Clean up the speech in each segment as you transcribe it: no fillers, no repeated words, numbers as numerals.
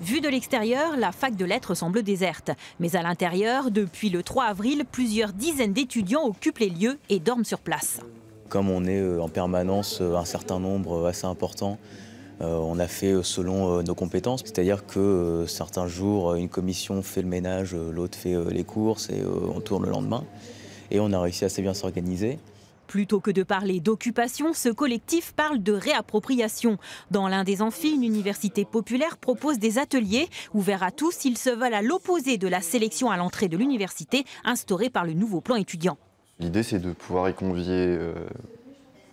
Vue de l'extérieur, la fac de lettres semble déserte. Mais à l'intérieur, depuis le 3 avril, plusieurs dizaines d'étudiants occupent les lieux et dorment sur place. Comme on est en permanence un certain nombre assez important, on a fait selon nos compétences. C'est-à-dire que certains jours, une commission fait le ménage, l'autre fait les courses et on tourne le lendemain. Et on a réussi assez bien à s'organiser. Plutôt que de parler d'occupation, ce collectif parle de réappropriation. Dans l'un des amphis, une université populaire propose des ateliers ouverts à tous. Ils se veulent à l'opposé de la sélection à l'entrée de l'université instaurée par le nouveau plan étudiant. L'idée, c'est de pouvoir y convier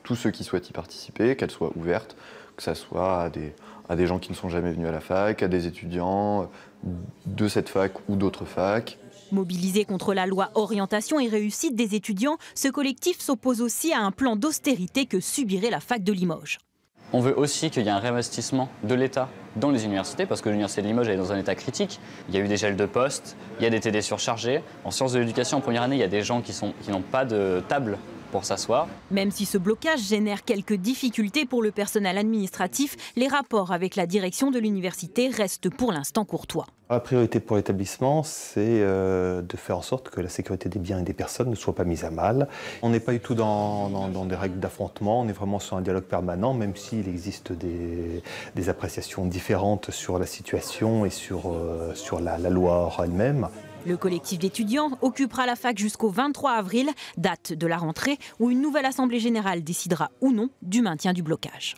tous ceux qui souhaitent y participer, qu'elle soit ouverte, que ce soit à des gens qui ne sont jamais venus à la fac, à des étudiants de cette fac ou d'autres facs. Mobilisé contre la loi orientation et réussite des étudiants, ce collectif s'oppose aussi à un plan d'austérité que subirait la fac de Limoges. On veut aussi qu'il y ait un réinvestissement de l'État dans les universités, parce que l'université de Limoges est dans un état critique. Il y a eu des gels de postes, il y a des TD surchargés. En sciences de l'éducation, en première année, il y a des gens qui n'ont pas de table pour s'asseoir. Même si ce blocage génère quelques difficultés pour le personnel administratif, les rapports avec la direction de l'université restent pour l'instant courtois. La priorité pour l'établissement, c'est de faire en sorte que la sécurité des biens et des personnes ne soit pas mise à mal. On n'est pas du tout dans des règles d'affrontement, on est vraiment sur un dialogue permanent, même s'il existe des appréciations différentes sur la situation et sur la loi elle-même. Le collectif d'étudiants occupera la fac jusqu'au 23 avril, date de la rentrée où une nouvelle assemblée générale décidera ou non du maintien du blocage.